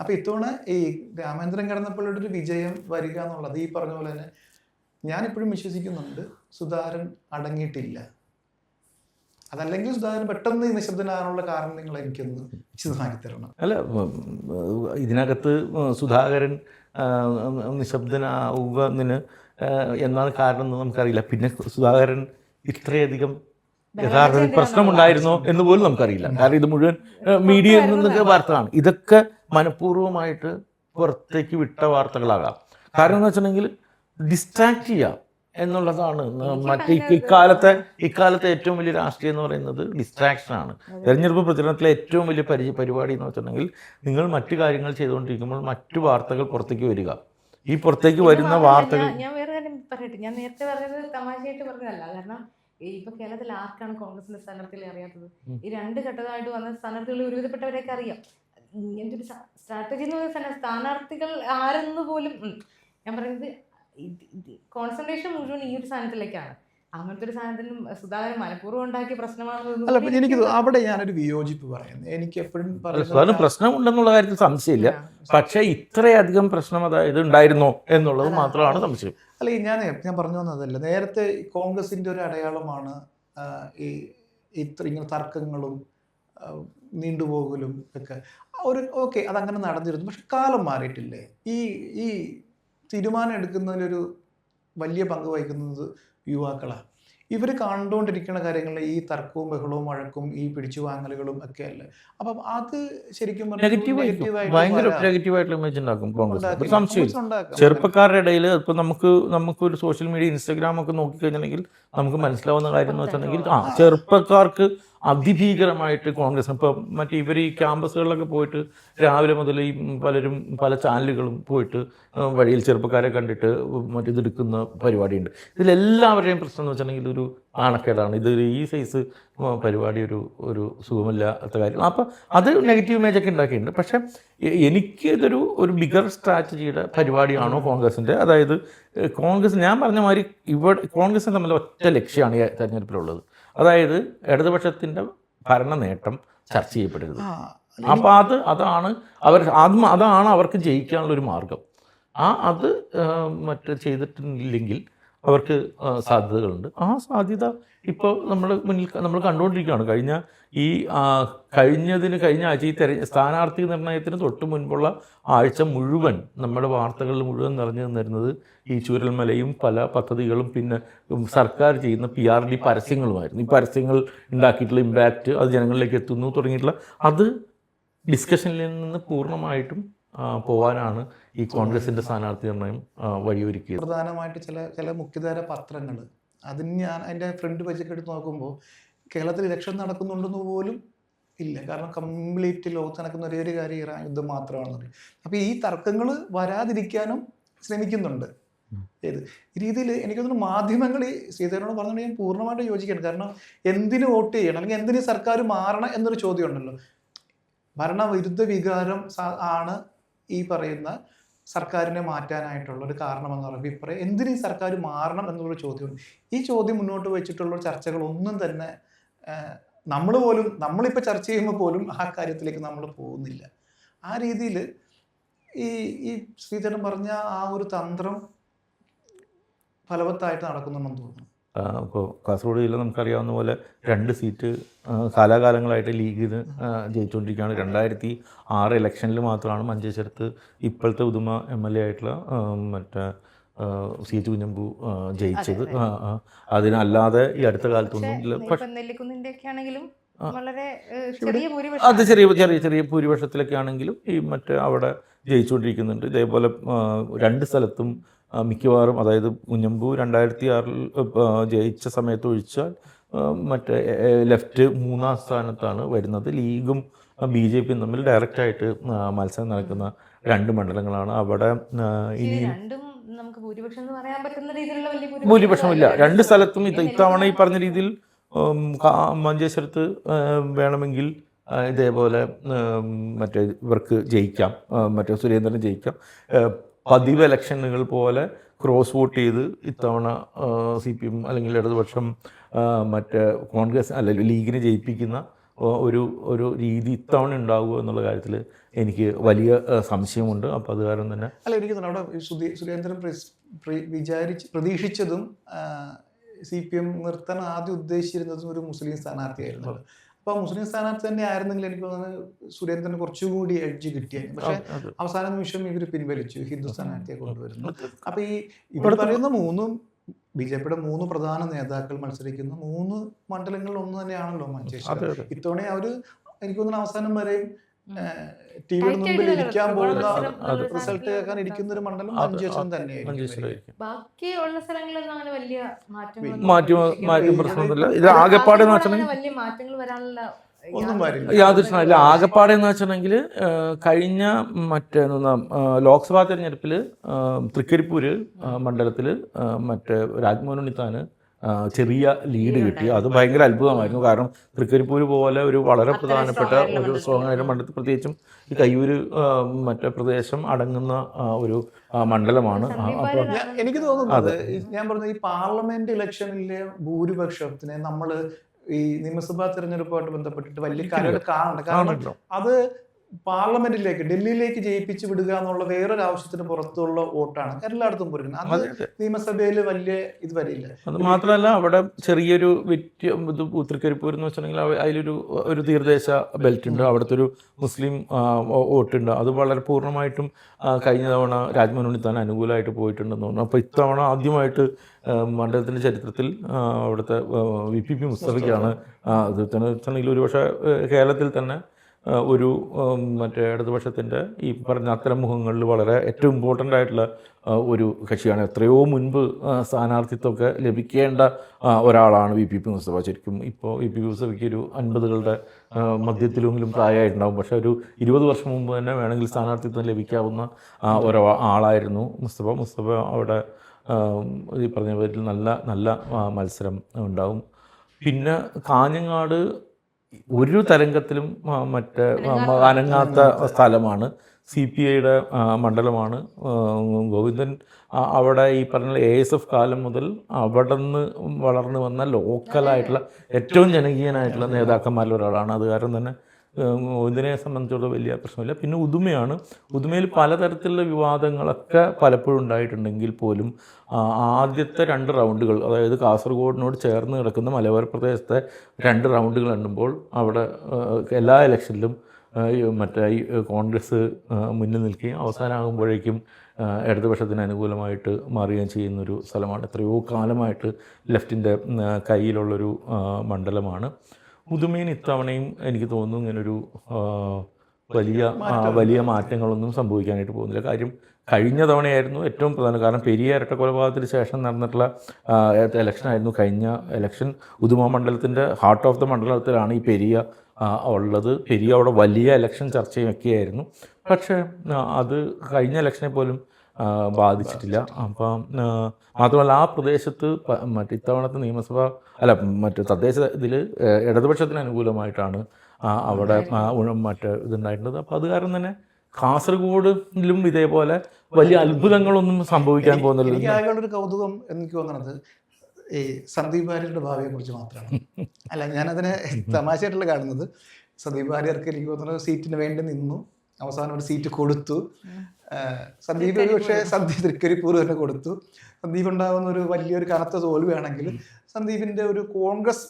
അപ്പോൾ ഇത്തവണ ഈ രാമേന്ദ്രൻ കടന്നപ്പള്ളിയുടെ ഒരു വിജയം വരിക എന്നുള്ളത് ഈ പറഞ്ഞ പോലെ തന്നെ ഞാനിപ്പോഴും വിശ്വസിക്കുന്നുണ്ട് സുധാകരൻ അടങ്ങിയിട്ടില്ല. അതല്ലെങ്കിൽ സുധാകരൻ പെട്ടെന്ന് നിശബ്ദനാകാനുള്ള കാരണം നിങ്ങൾ എനിക്കൊന്ന് വിശദമാക്കി തരണം. അല്ല, ഇതിനകത്ത് സുധാകരൻ നിശബ്ദനാവുന്നതിന് എന്താണ് കാരണം എന്ന് നമുക്കറിയില്ല. പിന്നെ സുധാകരൻ ഇത്രയധികം യഥാർത്ഥത്തിൽ പ്രശ്നമുണ്ടായിരുന്നോ എന്ന് പോലും നമുക്കറിയില്ല. കാരണം ഇത് മുഴുവൻ മീഡിയയിൽ നിന്നൊക്കെ വാർത്തകളാണ്. ഇതൊക്കെ മനഃപൂർവ്വമായിട്ട് പുറത്തേക്ക് വിട്ട വാർത്തകളാകാം. കാരണം എന്ന് വെച്ചിട്ടുണ്ടെങ്കിൽ ഡിസ്ട്രാക്ട് ചെയ്യാം എന്നുള്ളതാണ് മറ്റേ ഇക്കാലത്തെ ഏറ്റവും വലിയ രാഷ്ട്രീയം എന്ന് പറയുന്നത് ഡിസ്ട്രാക്ഷനാണ്. തെരഞ്ഞെടുപ്പ് പ്രചരണത്തിലെ ഏറ്റവും വലിയ പരിപാടി എന്ന് വെച്ചിട്ടുണ്ടെങ്കിൽ നിങ്ങൾ മറ്റു കാര്യങ്ങൾ ചെയ്തുകൊണ്ടിരിക്കുമ്പോൾ മറ്റു വാർത്തകൾ പുറത്തേക്ക് വരിക. ഈ പുറത്തേക്ക് വരുന്ന വാർത്തകൾ ഞാൻ വേറെ കാര്യം പറയട്ടെ, ഞാൻ നേരത്തെ പറഞ്ഞത് തമാശയായിട്ട് പറഞ്ഞതല്ല. കാരണം ഇപ്പൊ കേരളത്തിൽ ആർക്കാണ് കോൺഗ്രസിന്റെ സ്ഥാനാർത്ഥികളെ അറിയാത്തത്? ഈ 2 ഘട്ടമായിട്ട് വന്ന സ്ഥാനാർത്ഥികൾ ഒരുവിധപ്പെട്ടവരെയൊക്കെ അറിയാം. ഇങ്ങനത്തെ ഒരു സ്ട്രാറ്റജി എന്ന് പറയുന്ന സ്ഥാനാർത്ഥികൾ ആരെന്ന് പോലും ഞാൻ പറയുന്നത് കോൺസെൻട്രേഷൻ മുഴുവൻ ഈ ഒരു സാധനത്തിലേക്കാണ്. അങ്ങനത്തെ ഒരു സാധനത്തിനും സുധാകരൻ മനഃപൂർവ്വം ഉണ്ടാക്കിയ പ്രശ്നമാണെന്ന് അല്ല, എനിക്ക് അവിടെ ഞാനൊരു വിയോജിപ്പ് പറയുന്നത്, എനിക്ക് എപ്പോഴും പ്രശ്നമുണ്ടെന്നുള്ള കാര്യത്തിൽ സംശയമില്ല. പക്ഷേ ഇത്രയധികം പ്രശ്നം അതായത് ഉണ്ടായിരുന്നോ എന്നുള്ളത് മാത്രമാണ് സംശയം. അല്ല, ഞാൻ പറഞ്ഞു വന്നതല്ല, നേരത്തെ കോൺഗ്രസിന്റെ ഒരു അടയാളമാണ് ഈ ഇങ്ങനെ തർക്കങ്ങളും നീണ്ടുപോകലും ഒക്കെ. ഓക്കെ, അതങ്ങനെ നടന്നിരുന്നു. പക്ഷെ കാലം മാറിയിട്ടില്ലേ? ഈ തീരുമാനം എടുക്കുന്നതിലൊരു വലിയ പങ്ക് വഹിക്കുന്നത് യുവാക്കളാണ്. ഇവർ കണ്ടുകൊണ്ടിരിക്കുന്ന കാര്യങ്ങളിൽ ഈ തർക്കവും ബഹളവും വഴക്കും ഈ പിടിച്ചുവാങ്ങലുകളും ഒക്കെ അല്ലേ. അപ്പം അത് ശരിക്കും ഭയങ്കര നെഗറ്റീവായിട്ടുള്ള ഇമേജ് ഉണ്ടാക്കും കോൺഗ്രസ്, സംശയമില്ല. ചെറുപ്പക്കാരുടെ ഇടയിൽ ഇപ്പം നമുക്കൊരു സോഷ്യൽ മീഡിയ ഇൻസ്റ്റാഗ്രാം ഒക്കെ നോക്കിക്കഴിഞ്ഞിട്ടുണ്ടെങ്കിൽ നമുക്ക് മനസ്സിലാവുന്ന കാര്യം എന്ന് വെച്ചിട്ടുണ്ടെങ്കിൽ ചെറുപ്പക്കാർക്ക് അതിഭീകരമായിട്ട് കോൺഗ്രസ് ഇപ്പം മറ്റേ ഇവർ ഈ ക്യാമ്പസുകളിലൊക്കെ പോയിട്ട് രാവിലെ മുതൽ ഈ പലരും പല ചാനലുകളും പോയിട്ട് വഴിയിൽ ചെറുപ്പക്കാരെ കണ്ടിട്ട് മറ്റേതെടുക്കുന്ന പരിപാടിയുണ്ട്. ഇതിലെല്ലാവരുടെയും പ്രശ്നം എന്ന് വെച്ചിട്ടുണ്ടെങ്കിൽ ഒരു നാണക്കേടാണ്. ഇത് ഈ സൈസ് പരിപാടി ഒരു സുഖമില്ലാത്ത കാര്യം. അപ്പം അത് നെഗറ്റീവ് ഇമേജൊക്കെ ഉണ്ടാക്കിയിട്ടുണ്ട്. പക്ഷേ എനിക്കിതൊരു ബിഗർ സ്ട്രാറ്റജിയുടെ പരിപാടിയാണോ കോൺഗ്രസിൻ്റെ? അതായത് കോൺഗ്രസ്, ഞാൻ പറഞ്ഞ മാതിരി ഇവിടെ കോൺഗ്രസിന് തമ്മിൽ ഒറ്റ ലക്ഷ്യമാണ് ഈ തെരഞ്ഞെടുപ്പിലുള്ളത്. അതായത് ഇടതുപക്ഷത്തിൻ്റെ ഭരണ നേട്ടം ചർച്ച ചെയ്യപ്പെടരുത്. അപ്പോൾ അതാണ് അവർക്ക് ജയിക്കാനുള്ളൊരു മാർഗം. അത് ചെയ്തിട്ടില്ലെങ്കിൽ അവർക്ക് സാധ്യതകളുണ്ട്. ആ സാധ്യത ഇപ്പോൾ നമ്മൾ കണ്ടുകൊണ്ടിരിക്കുകയാണ്. കഴിഞ്ഞ ആഴ്ച ഈ സ്ഥാനാർത്ഥി നിർണയത്തിന് തൊട്ട് മുൻപുള്ള ആഴ്ച മുഴുവൻ നമ്മുടെ വാർത്തകളിൽ മുഴുവൻ നിറഞ്ഞു നിന്നിരുന്നത് ഈ ചൂരൽമലയും പല പദ്ധതികളും പിന്നെ സർക്കാർ ചെയ്യുന്ന PRD പരസ്യങ്ങളുമായിരുന്നു. ഈ പരസ്യങ്ങൾ ഉണ്ടാക്കിയിട്ടുള്ള ഇമ്പാക്റ്റ് അത് ജനങ്ങളിലേക്ക് എത്തുന്നു തുടങ്ങിയിട്ടുള്ള അത് ഡിസ്കഷനിൽ നിന്ന് പൂർണ്ണമായിട്ടും പോവാനാണ് ഈ കോൺഗ്രസിൻ്റെ സ്ഥാനാർത്ഥി നിർണയം വഴിയൊരുക്കിയത്. പ്രധാനമായിട്ട് ചില മുഖ്യധാര പത്രങ്ങൾ അതിൻ്റെ ഫ്രണ്ട് പേജൊക്കെ എടുത്ത് നോക്കുമ്പോൾ കേരളത്തിൽ ഇലക്ഷൻ നടക്കുന്നുണ്ടെന്ന് പോലും ഇല്ല. കാരണം കംപ്ലീറ്റ് ലോകത്ത് നടക്കുന്ന ഒരേ ഒരു കാര്യം ഇറാൻ യുദ്ധം മാത്രമാണെന്ന് പറയും. അപ്പോൾ ഈ തർക്കങ്ങൾ വരാതിരിക്കാനും ശ്രമിക്കുന്നുണ്ട്. ഏത് രീതിയിൽ എനിക്ക് തോന്നുന്നു മാധ്യമങ്ങൾ ഈ ശ്രീധരനോട് പറഞ്ഞുകൊണ്ട് ഞാൻ പൂർണ്ണമായിട്ട് യോജിക്കണം. കാരണം എന്തിന് വോട്ട് ചെയ്യണം അല്ലെങ്കിൽ എന്തിന് സർക്കാർ മാറണം എന്നൊരു ചോദ്യം ഉണ്ടല്ലോ. ഭരണവിരുദ്ധ വികാരം ആണ് ഈ പറയുന്ന സർക്കാരിനെ മാറ്റാനായിട്ടുള്ള ഒരു കാരണമെന്ന് പറയുമ്പോൾ ഇപ്പറേ എന്തിന് ഈ സർക്കാർ മാറണം എന്നുള്ളൊരു ചോദ്യമുണ്ട്. ഈ ചോദ്യം മുന്നോട്ട് വെച്ചിട്ടുള്ള ചർച്ചകളൊന്നും തന്നെ നമ്മളിപ്പോൾ ചർച്ച ചെയ്യുമ്പോൾ പോലും ആ കാര്യത്തിലേക്ക് നമ്മൾ പോകുന്നില്ല. ആ രീതിയിൽ ഈ ശ്രീധരൻ പറഞ്ഞ ആ ഒരു തന്ത്രം ഫലവത്തായിട്ട് നടക്കുന്നുണ്ടെന്ന് തോന്നുന്നു. ഇപ്പോൾ കാസർഗോഡ് ജില്ല നമുക്കറിയാവുന്ന പോലെ 2 സീറ്റ് കാലാകാലങ്ങളായിട്ട് ലീഗിന് ജയിച്ചുകൊണ്ടിരിക്കുകയാണ്. 2006 ഇലക്ഷനിൽ മാത്രമാണ് മഞ്ചേശ്വരത്ത് ഇപ്പോഴത്തെ ഉദുമ MLA ആയിട്ടുള്ള മറ്റേ CH കുഞ്ഞമ്പു ജയിച്ചത്. അതിനല്ലാതെ ഈ അടുത്ത കാലത്തൊന്നും നെല്ലിക്കുന്നിൻ്റെ ഒക്കെ ആണെങ്കിലും വളരെ ചെറിയ അത് ചെറിയ ചെറിയ ചെറിയ ഭൂരിപക്ഷത്തിലൊക്കെ ആണെങ്കിലും ഈ മറ്റേ അവിടെ ജയിച്ചുകൊണ്ടിരിക്കുന്നുണ്ട്. ഇതേപോലെ 2 സ്ഥലത്തും മിക്കവാറും, അതായത് മുനമ്പ് 2006 ജയിച്ച സമയത്ത് ഒഴിച്ചാൽ മറ്റേ ലെഫ്റ്റ് 3-ാം സ്ഥാനത്താണ് വരുന്നത്. ലീഗും BJPയും തമ്മിൽ ഡയറക്റ്റായിട്ട് മത്സരം നടക്കുന്ന 2 മണ്ഡലങ്ങളാണ്. അവിടെ ഇനിയും രണ്ടും നമുക്ക് ഭൂരിപക്ഷം എന്ന് പറയാൻ പറ്റുന്ന രീതിയിലുള്ള വലിയ ഭൂരിപക്ഷമില്ല. 2 സ്ഥലത്തും ഇത്തവണ ഈ പറഞ്ഞ രീതിയിൽ മഞ്ചേശ്വരത്ത് വേണമെങ്കിൽ ഇതേപോലെ മറ്റേ ഇവർക്ക് ജയിക്കാം, മറ്റേ സുരേന്ദ്രന് ജയിക്കാം. പതിവ് ഇലക്ഷനുകൾ പോലെ ക്രോസ് വോട്ട് ചെയ്ത് ഇത്തവണ CPM അല്ലെങ്കിൽ ഇടതുപക്ഷം മറ്റേ കോൺഗ്രസ് അല്ലെങ്കിൽ ലീഗിനെ ജയിപ്പിക്കുന്ന ഒരു രീതി ഇത്തവണ ഉണ്ടാകുമോ എന്നുള്ള കാര്യത്തിൽ എനിക്ക് വലിയ സംശയമുണ്ട്. അപ്പോൾ അത് കാരണം തന്നെ അല്ല, എനിക്ക് അവിടെ സുരേന്ദ്രൻ പ്രതീക്ഷിച്ചതും CPM നിർത്താൻ ആദ്യം ഉദ്ദേശിച്ചിരുന്നതും ഒരു മുസ്ലിം സ്ഥാനാർത്ഥിയായിരുന്നു. അപ്പോൾ മുസ്ലിം സ്ഥാനാർത്ഥി തന്നെ ആയിരുന്നെങ്കിൽ എനിക്ക് തോന്നുന്നത് സുരേന്ദ്രന് കുറച്ചുകൂടി എഡ്ജ് കിട്ടിയായിരുന്നു. പക്ഷേ അവസാന നിമിഷം ഇവർ പിൻവലിച്ചു, ഹിന്ദു സ്ഥാനാർത്ഥിയെ കൊണ്ടുവരുന്നു. അപ്പോൾ ഇവിടെ പറയുന്ന BJPയുടെ 3 പ്രധാന നേതാക്കൾ മത്സരിക്കുന്ന 3 മണ്ഡലങ്ങളിൽ ഒന്ന് തന്നെയാണല്ലോ മഞ്ചേശ്വരം. ഇത്തവണ അവർ എനിക്ക് തോന്നുന്നു അവസാനം വരെയും ടിവിയുടെ മുമ്പിൽ ഇരിക്കാൻ പോകുന്ന റിസൾട്ട് കേൾക്കാൻ ഇരിക്കുന്ന ഒരു മണ്ഡലം മഞ്ചേശ്വരം തന്നെയായിരിക്കും. ബാക്കിയുള്ള സ്ഥലങ്ങളിലൊന്നും അങ്ങനെ വലിയ മാറ്റം പ്രശ്നമൊന്നുമില്ല. ഇത് ആകെപ്പാടെ വലിയ മാറ്റങ്ങൾ വരാനുള്ള ഒന്നും വരില്ല, യാതൊരു സാധനമില്ല. ആകെപ്പാടെ എന്ന് വെച്ചിട്ടുണ്ടെങ്കിൽ കഴിഞ്ഞ മറ്റേ ലോക്സഭാ തെരഞ്ഞെടുപ്പിൽ തൃക്കരിപ്പൂര് മണ്ഡലത്തിൽ മറ്റേ രാജ്മോഹൻ ഉണ്ണിത്താന് ചെറിയ ലീഡ് കിട്ടി. അത് ഭയങ്കര അത്ഭുതമായിരുന്നു. കാരണം തൃക്കരിപ്പൂര് പോലെ ഒരു വളരെ പ്രധാനപ്പെട്ട ഒരു സ്വാഭാവിക മണ്ഡലത്തിൽ, പ്രത്യേകിച്ചും ഈ കയ്യൂര് മറ്റേ പ്രദേശം അടങ്ങുന്ന ഒരു മണ്ഡലമാണ്. അപ്പോൾ എനിക്ക് തോന്നുന്നത് ഞാൻ പറഞ്ഞ ഈ പാർലമെന്റ് ഇലക്ഷനിലെ ഭൂരിപക്ഷത്തിനെ നമ്മൾ ഈ നിയമസഭാ തെരഞ്ഞെടുപ്പുമായിട്ട് ബന്ധപ്പെട്ടിട്ട് വലിയ കാര്യങ്ങൾ കാണണ്ട. കാരണം അത് പാർലമെന്റിലേക്ക്, ഡൽഹിയിലേക്ക് ജയിപ്പിച്ചു വിടുക എന്നുള്ള വേറൊരു ആവശ്യത്തിന് പുറത്തുള്ള വോട്ടാണ് എല്ലായിടത്തും പോരുന്നത്. അത് നിയമസഭയിൽ വലിയ ഇത് വരില്ല. അത് മാത്രമല്ല, അവിടെ ചെറിയൊരു തൃക്കരിപ്പൂർ എന്ന് വെച്ചിട്ടുണ്ടെങ്കിൽ അതിലൊരു തീരദേശ ബെൽറ്റ് ഉണ്ട്. അവിടുത്തെ ഒരു മുസ്ലിം വോട്ടുണ്ട്. അത് വളരെ പൂർണ്ണമായിട്ടും കഴിഞ്ഞ തവണ രാജ്മോഹൻ ഉണ്ണിത്താൻ അനുകൂലമായിട്ട് പോയിട്ടുണ്ടെന്ന് തോന്നുന്നു. അപ്പോൾ ഇത്തവണ ആദ്യമായിട്ട് മണ്ഡലത്തിൻ്റെ ചരിത്രത്തിൽ അവിടുത്തെ VPP മുസ്തഫയ്ക്കാണ് അത് തന്നെ വെച്ചിട്ടുണ്ടെങ്കിൽ ഒരുപക്ഷെ കേരളത്തിൽ തന്നെ ഒരു മറ്റേ ഇടതുപക്ഷത്തിൻ്റെ ഈ പറഞ്ഞ അത്തരം മുഖങ്ങളിൽ വളരെ ഏറ്റവും ഇമ്പോർട്ടൻ്റ് ആയിട്ടുള്ള ഒരു കക്ഷിയാണ്. എത്രയോ മുൻപ് സ്ഥാനാർത്ഥിത്വമൊക്കെ ലഭിക്കേണ്ട ഒരാളാണ് VPP മുസ്തഫ. ശരിക്കും ഇപ്പോൾ VPP മുസ്തഫയ്ക്ക് ഒരു 50കളുടെ മധ്യത്തിലെങ്കിലും പ്രായമായിട്ടുണ്ടാകും. പക്ഷേ ഒരു 20 വർഷം മുമ്പ് തന്നെ വേണമെങ്കിൽ സ്ഥാനാർത്ഥിത്വം ലഭിക്കാവുന്ന ഒരാളായിരുന്നു മുസ്തഫ. അവിടെ ഈ പറഞ്ഞ പേരിൽ നല്ല മത്സരം ഉണ്ടാവും. പിന്നെ കാഞ്ഞങ്ങാട് ഒരു തരംഗത്തിലും മറ്റേ അനങ്ങാത്ത സ്ഥലമാണ്. CPIയുടെ മണ്ഡലമാണ്. ഗോവിന്ദൻ അവിടെ ഈ പറഞ്ഞ ASF കാലം മുതൽ അവിടെ നിന്ന് വളർന്നു വന്ന ലോക്കലായിട്ടുള്ള ഏറ്റവും ജനകീയനായിട്ടുള്ള നേതാക്കന്മാരിൽ ഒരാളാണ്. അത് കാരണം തന്നെ ഇതിനെ സംബന്ധിച്ചുള്ള വലിയ പ്രശ്നമില്ല. പിന്നെ ഉദുമയാണ്. ഉദുമയിൽ പലതരത്തിലുള്ള വിവാദങ്ങളൊക്കെ പലപ്പോഴും ഉണ്ടായിട്ടുണ്ടെങ്കിൽ പോലും ആദ്യത്തെ 2 റൗണ്ടുകൾ, അതായത് കാസർഗോഡിനോട് ചേർന്ന് കിടക്കുന്ന മലയോര പ്രദേശത്തെ 2 റൗണ്ടുകൾ എണ്ണുമ്പോൾ അവിടെ എല്ലാ ഇലക്ഷനിലും മറ്റേ കോൺഗ്രസ് മുന്നിൽ നിൽക്കുകയും അവസാനമാകുമ്പോഴേക്കും ഇടതുപക്ഷത്തിന് അനുകൂലമായിട്ട് മാറുകയും ചെയ്യുന്നൊരു സ്ഥലമാണ്. എത്രയോ കാലമായിട്ട് ലെഫ്റ്റിൻ്റെ കയ്യിലുള്ളൊരു മണ്ഡലമാണ്. ഉദുമയിൽ ഇത്തവണയും എനിക്ക് തോന്നുന്നു ഇങ്ങനൊരു വലിയ മാറ്റങ്ങളൊന്നും സംഭവിക്കാനായിട്ട് പോകുന്നില്ല. കാര്യം കഴിഞ്ഞ തവണയായിരുന്നു ഏറ്റവും പ്രധാനം. കാരണം പെരിയ ഇരട്ട കൊലപാതകത്തിന് ശേഷം നടന്നിട്ടുള്ള ഇലക്ഷനായിരുന്നു കഴിഞ്ഞ ഇലക്ഷൻ. ഉദുമ മണ്ഡലത്തിൻ്റെ ഹാർട്ട് ഓഫ് ദ മണ്ഡലത്തിലാണ് ഈ പെരിയ ഉള്ളത്. പെരിയ അവിടെ വലിയ ഇലക്ഷൻ ചർച്ചയൊക്കെയായിരുന്നു. പക്ഷേ അത് കഴിഞ്ഞ ഇലക്ഷനെ പോലും ബാധിച്ചിട്ടില്ല. അപ്പം മാത്രമല്ല ആ പ്രദേശത്ത് ഇത്തവണത്തെ നിയമസഭ തദ്ദേശ ഇതിൽ ഇടതുപക്ഷത്തിന് അനുകൂലമായിട്ടാണ് അവിടെ ഇതുണ്ടായിട്ടുള്ളത്. അപ്പോൾ അത് കാരണം തന്നെ കാസർഗോഡിലും ഇതേപോലെ വലിയ അത്ഭുതങ്ങളൊന്നും സംഭവിക്കാൻ പോകുന്നില്ല. എനിക്ക് ആകെയുള്ളൊരു കൗതുകം എനിക്ക് തോന്നുന്നത് ഈ സന്ദീപ് വാര്യരുടെ ഭാവിയെ കുറിച്ച് മാത്രമാണ്. അല്ല, ഞാനതിനെ തമാശയായിട്ടുള്ള കാണുന്നത്, സന്ദീപ് വാര്യർക്ക് എനിക്ക് തോന്നുന്നത് സീറ്റിന് വേണ്ടി നിന്നു, അവസാനം ഒരു സീറ്റ് കൊടുത്തു. സന്ദീപ് പക്ഷേ തൃക്കരിപ്പൂർ തന്നെ കൊടുത്തു. സന്ദീപ് ഉണ്ടാകുന്ന ഒരു വലിയൊരു കനത്ത തോൽവിയാണെങ്കിൽ സന്ദീപിൻ്റെ ഒരു കോൺഗ്രസ്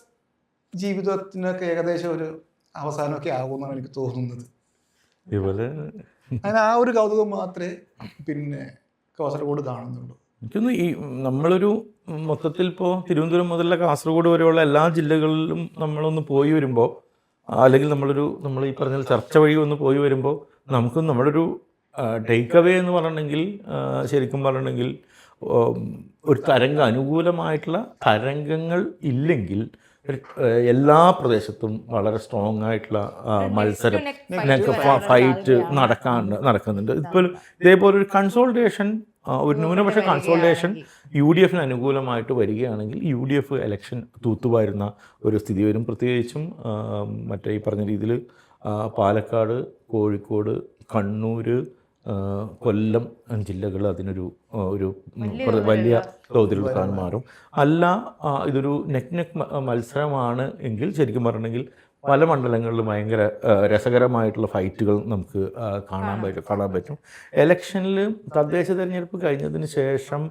ജീവിതത്തിനൊക്കെ ഏകദേശം ഒരു അവസാനമൊക്കെ ആകുമെന്നാണ് എനിക്ക് തോന്നുന്നത്. ഇതുപോലെ അങ്ങനെ ആ ഒരു കൗതുകം മാത്രമേ പിന്നെ കാസർഗോഡ് കാണുന്നുള്ളൂ. എനിക്കൊന്ന് ഈ നമ്മളൊരു മൊത്തത്തിൽ ഇപ്പോൾ തിരുവനന്തപുരം മുതലുള്ള കാസർഗോഡ് വരെയുള്ള എല്ലാ ജില്ലകളിലും നമ്മളൊന്ന് പോയി വരുമ്പോൾ അല്ലെങ്കിൽ നമ്മൾ ഈ പറഞ്ഞ ചർച്ച വഴി ഒന്ന് പോയി വരുമ്പോൾ നമുക്ക് നമ്മളൊരു ടേക്ക് അവേ എന്ന് പറഞ്ഞിട്ടുണ്ടെങ്കിൽ ശരിക്കും പറഞ്ഞിട്ടുണ്ടെങ്കിൽ ഒരു അനുകൂലമായിട്ടുള്ള തരംഗങ്ങൾ ഇല്ലെങ്കിൽ എല്ലാ പ്രദേശത്തും വളരെ സ്ട്രോങ് ആയിട്ടുള്ള മത്സരം ഫൈറ്റ് നടക്കുന്നുണ്ട്. ഇപ്പോൾ ഇതേപോലെ ഒരു കൺസോൾട്ടേഷൻ, ഒരു ന്യൂനപക്ഷ കൺസോൾട്ടേഷൻ UDF അനുകൂലമായിട്ട് വരികയാണെങ്കിൽ UDF ഇലക്ഷൻ തൂത്തുവാരുന്ന ഒരു സ്ഥിതി വരും. പ്രത്യേകിച്ചും മറ്റേ ഈ പറഞ്ഞ രീതിയിൽ പാലക്കാട്, കോഴിക്കോട്, കണ്ണൂർ, കൊല്ലം ജില്ലകൾ അതിനൊരു വലിയ തോതിലുള്ള താൻ മാറും. അല്ല ഇതൊരു നെക്ക് മത്സരമാണ് എങ്കിൽ ശരിക്കും പറഞ്ഞിട്ടുണ്ടെങ്കിൽ പല മണ്ഡലങ്ങളിലും ഭയങ്കര രസകരമായിട്ടുള്ള ഫൈറ്റുകൾ നമുക്ക് കാണാൻ പറ്റും. ഇലക്ഷനിൽ തദ്ദേശ തെരഞ്ഞെടുപ്പ് കഴിഞ്ഞതിന് ശേഷം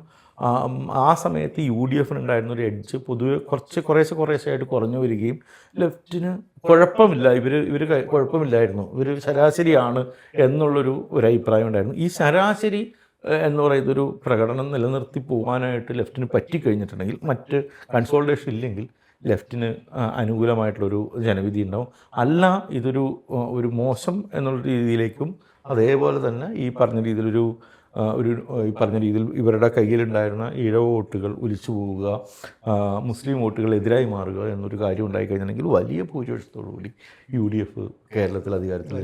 ആ സമയത്ത് UDF ഉണ്ടായിരുന്നൊരു എഡ്ജ് പൊതുവെ കുറേശ്ശെയായിട്ട് കുറഞ്ഞു വരികയും ലെഫ്റ്റിന് കുഴപ്പമില്ല, ഇവർ കുഴപ്പമില്ലായിരുന്നു, ഇവർ ശരാശരിയാണ് എന്നുള്ളൊരു അഭിപ്രായം ഉണ്ടായിരുന്നു. ഈ ശരാശരി എന്ന് പറയുന്നൊരു പ്രകടനം നിലനിർത്തി പോകാനായിട്ട് ലെഫ്റ്റിന് പറ്റിക്കഴിഞ്ഞിട്ടുണ്ടെങ്കിൽ, മറ്റ് കൺസോൾട്ടേഷൻ ഇല്ലെങ്കിൽ ലെഫ്റ്റിന് അനുകൂലമായിട്ടുള്ളൊരു ജനവിധി ഉണ്ടാവും. അല്ല ഇതൊരു മോശം എന്നുള്ള രീതിയിലേക്കും, അതേപോലെ തന്നെ ഈ പറഞ്ഞ രീതിയിലൊരു ഇവരുടെ കയ്യിലുണ്ടായിരുന്ന ഈഴവ വോട്ടുകൾ ഒലിച്ചു പോവുക, മുസ്ലിം വോട്ടുകൾ എതിരായി മാറുക എന്നൊരു കാര്യം ഉണ്ടായിക്കഴിഞ്ഞിട്ടുണ്ടെങ്കിൽ വലിയ ഭൂരിപക്ഷത്തോടുകൂടി UDF കേരളത്തിൽ അധികാരത്തിൽ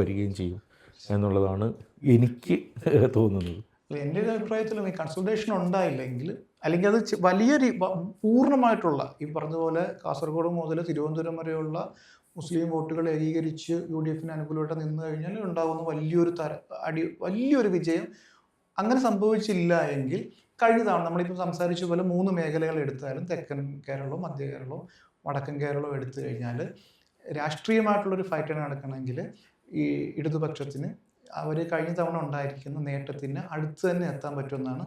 വരികയും ചെയ്യും എന്നുള്ളതാണ് എനിക്ക് തോന്നുന്നത്. എൻ്റെ ഒരു അഭിപ്രായത്തിലും ഈ കൺസൾട്ടേഷൻ ഉണ്ടായില്ലെങ്കിൽ, അല്ലെങ്കിൽ അത് വലിയൊരു പൂർണ്ണമായിട്ടുള്ള ഈ പറഞ്ഞതുപോലെ കാസർഗോഡ് മുതൽ തിരുവനന്തപുരം വരെയുള്ള മുസ്ലിം വോട്ടുകൾ ഏകീകരിച്ച് UDF അനുകൂലമായിട്ട് നിന്ന് കഴിഞ്ഞാൽ ഉണ്ടാകുന്ന വലിയൊരു വിജയം. അങ്ങനെ സംഭവിച്ചില്ല എങ്കിൽ കഴിഞ്ഞ തവണ നമ്മളിപ്പോൾ സംസാരിച്ച പോലെ 3 മേഖലകൾ എടുത്താലും തെക്കൻ കേരളവും മധ്യ കേരളവും വടക്കൻ കേരളവും എടുത്തു കഴിഞ്ഞാൽ രാഷ്ട്രീയമായിട്ടുള്ളൊരു ഫൈറ്റാണ് നടക്കണമെങ്കിൽ ഈ ഇടതുപക്ഷത്തിന് അവർ കഴിഞ്ഞ തവണ ഉണ്ടായിരിക്കുന്ന നേട്ടത്തിന് അടുത്ത് തന്നെ എത്താൻ പറ്റുമെന്നാണ്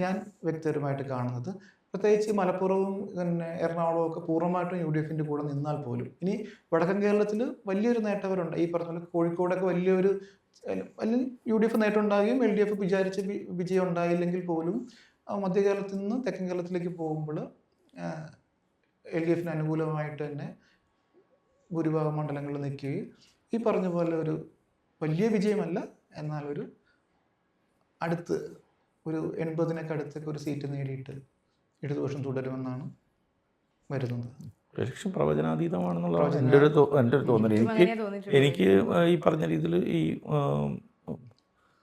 ഞാൻ വ്യക്തിപരമായിട്ട് കാണുന്നത്. പ്രത്യേകിച്ച് മലപ്പുറവും പിന്നെ എറണാകുളവും ഒക്കെ പൂർണ്ണമായിട്ടും UDF കൂടെ നിന്നാൽ പോലും ഇനി വടക്കൻ കേരളത്തിൽ വലിയൊരു നേട്ടവരുണ്ട്. ഈ പറഞ്ഞ പോലെ കോഴിക്കോടൊക്കെ വലിയ UDF നേട്ടം ഉണ്ടാകുകയും LDF വിചാരിച്ച വിജയം ഉണ്ടായില്ലെങ്കിൽ പോലും മധ്യ കേരളത്തിൽ നിന്ന് തെക്കൻ കേരളത്തിലേക്ക് പോകുമ്പോൾ LDF അനുകൂലമായിട്ട് തന്നെ ഭൂരിഭാഗം മണ്ഡലങ്ങളിൽ നിൽക്കുകയും ഈ പറഞ്ഞ പോലെ ഒരു വലിയ വിജയമല്ല, എന്നാൽ അടുത്ത് ഒരു 80-നൊക്കെ അടുത്തൊക്കെ ഒരു സീറ്റ് നേടിയിട്ട് ഇടതുപക്ഷം തുടരുമെന്നാണ് വരുന്നത്. ഇലക്ഷൻ പ്രവചനാതീതമാണെന്നുള്ളതാണ് എൻ്റെ ഒരു തോന്നൽ. എനിക്ക് ഈ പറഞ്ഞ രീതിയിൽ ഈ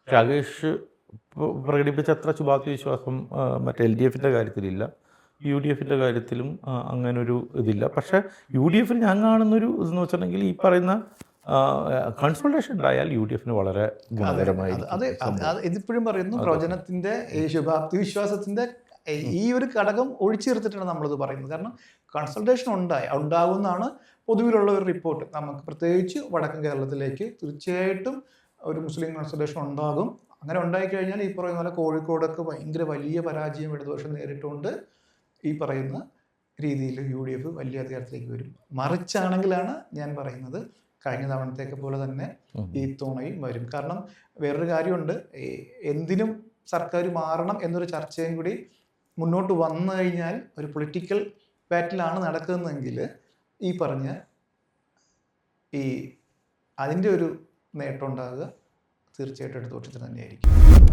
രാകേഷ് പ്രകടിപ്പിച്ച അത്ര ശുഭാപ്തി വിശ്വാസം മറ്റേ LDF കാര്യത്തിലില്ല, UDF കാര്യത്തിലും അങ്ങനൊരു ഇതില്ല. പക്ഷേ UDF ഞാൻ കാണുന്നൊരു ഇതെന്ന് വെച്ചിട്ടുണ്ടെങ്കിൽ ഈ പറയുന്ന കൺസൾട്ടേഷൻ ഉണ്ടായാൽ UDF വളരെ ഗുണകരമായി. ഇതിപ്പോഴും പറയുന്നു, പ്രവചനത്തിൻ്റെ ഈ ശുഭാപ്തി വിശ്വാസത്തിൻ്റെ ഈ ഒരു ഘടകം ഒഴിച്ചെടുത്തിട്ടാണ് നമ്മളിത് പറയുന്നത്. കാരണം കൺസൾട്ടേഷൻ ഉണ്ടാകുമെന്നാണ് പൊതുവിലുള്ള ഒരു റിപ്പോർട്ട്. നമുക്ക് പ്രത്യേകിച്ച് വടക്കൻ കേരളത്തിലേക്ക് തീർച്ചയായിട്ടും ഒരു മുസ്ലിം കൺസൾട്ടേഷൻ ഉണ്ടാകും. അങ്ങനെ ഉണ്ടായിക്കഴിഞ്ഞാൽ ഈ പറയുന്ന പോലെ കോഴിക്കോടൊക്കെ ഭയങ്കര വലിയ പരാജയം ഇടതുപക്ഷം നേരിട്ടുകൊണ്ട് ഈ പറയുന്ന രീതിയിൽ UDF വലിയ അധികാരത്തിലേക്ക് വരും. മറിച്ചാണെങ്കിലാണ് ഞാൻ പറയുന്നത് കഴിഞ്ഞ തവണത്തേക്ക് പോലെ തന്നെ ഈ തവണയും വരും. കാരണം വേറൊരു കാര്യമുണ്ട്, എന്തിനും സർക്കാർ മാറണം എന്നൊരു ചർച്ചയും കൂടി മുന്നോട്ട് വന്നു കഴിഞ്ഞാൽ ഒരു പൊളിറ്റിക്കൽ ബാറ്റിലാണ് നടക്കുന്നതെങ്കിൽ ഈ പറഞ്ഞ അതിൻ്റെ ഒരു നേട്ടം ഉണ്ടാകുക തീർച്ചയായിട്ടും ഇടതുപക്ഷത്തിന് തന്നെയായിരിക്കും.